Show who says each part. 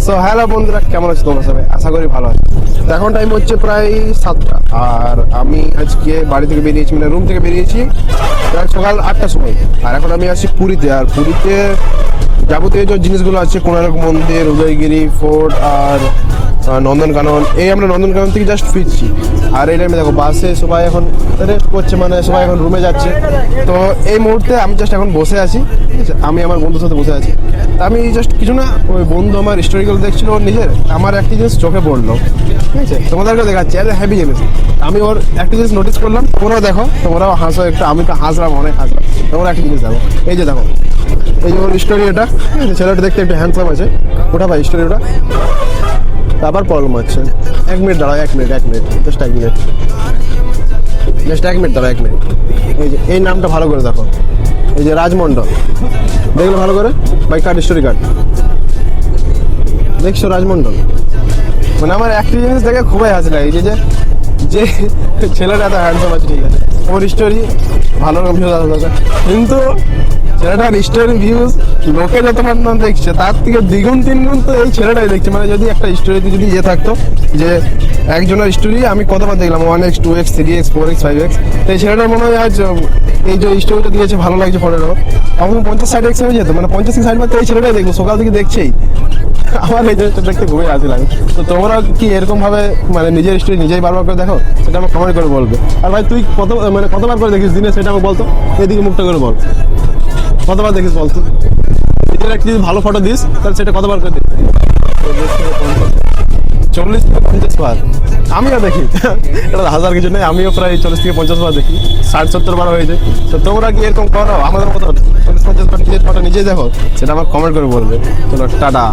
Speaker 1: So hello বন্ধুরা, কেমন আছো তোমরা সবাই? আশা করি ভালো আছো। এখন টাইম হচ্ছে প্রায় 7টা, আর আমি আজকে বাড়ি থেকে বেরিয়েছি, মানে রুম থেকে বেরিয়েছি প্রায় সকাল 8টার সময়। আর এখন আমি আছি পুরীতে। আর পুরীতে যাবতীয় যে জিনিসগুলো আছে, কোণার্ক মন্দির, উদয়গিরি ফোর্ট আর নন্দনকানন, এই আমরা নন্দনকানন থেকে জাস্ট ফিরছি। আর এই টাইমে দেখো বাসে সবাই এখন রেস্ট করছে, মানে সবাই এখন রুমে যাচ্ছে। তো এই মুহূর্তে আমি জাস্ট এখন বসে আছি, ঠিক আছে? আমি আমার বন্ধুর সাথে বসে আছি। আমি জাস্ট কিছু না, ওই বন্ধু আমার স্টোরিগুলো দেখছিল ওর নিজের, আমার একটা জিনিস চোখে পড়লো, ঠিক আছে? তোমাদেরকে দেখাচ্ছি, আরে হ্যাপি জিনিস। আমি ওর একটা জিনিস নোটিস করলাম, তোমরাও দেখো, তোমরাও হাসো একটু, আমি তো হাসলাম, অনেক হাসলাম। তোমরা একটা জিনিস দেখো, এই যে দেখো, এই যে ওর স্টোরি, এটা ছেলেটা দেখতে একটু হ্যান্ডসাম আছে, ওটা ভাই স্টোরি ওটা। আবার প্রবলেম হচ্ছে, 1 মিনিট দাঁড়াও, 1 minute just 1 minute, just 1 minute দাঁড়াও, 1 মিনিট। এই যে এই নামটা ভালো করে দেখো, এই যে রাজমণ্ডল, দেখলে ভালো করে, বাই কার্ড স্টোরি কার্ড দেখছো, রাজমণ্ডল। মানে আমার একটা জিনিস দেখে খুবই হাসি লাগে, যে যে ছেলেটা এত হ্যান্ডসাম আছে, ঠিক আছে, ওর স্টোরি ভালো ভিউজ আসা দরকার, কিন্তু ছেলেটার স্টোরি ভিউজ লোকে যত পরিমাণ দেখছে তার থেকে দ্বিগুণ তিনগুণ তো এই ছেলেটাই দেখছে। মানে যদি একটা স্টোরিতে যদি ইয়ে থাকতো যে একজনের স্টোরি আমি কতবার দেখলাম, 1x 2x 3x 4x 5x, তো এই ছেলেটার মনে হয় আজ এই যে স্টোরিটা দিয়েছে ভালো লাগছে ফটোটা, তখন 50-60x হয়ে যেত, মানে 50-60 বার তো এই ছেলেটাই দেখবো, সকাল থেকে দেখছেই। আমার এই জিনিসটা দেখতে খুবই হাসি লাগে। তো তোমরা কি এরকম ভাবে মানে নিজের স্টোরি নিজেই বারবার করে দেখো? সেটা আমার কমেন্ট করে বলবে। আর ভাই তুই কতবার করে দেখিস দিনে, সেটা আমাকে বলতো, এদিকে মুখটা করে বল, কতবার দেখিস বলতো? নিজের একটা যদি ভালো ফটো দিস তাহলে সেটা কতবার করে দেখিস? 40-50 বার। আমিও দেখি, এটা হাজার কিছু নেই, আমিও প্রায় 40-50 বার দেখি, 60-70 বার হয়েছে। তো তোমরা কি এরকম করো আমাদের মতো 40-50 বার নিজের ফটো নিজেই দেখো? সেটা আমার কমেন্ট করে বলবে। চলো টাটা।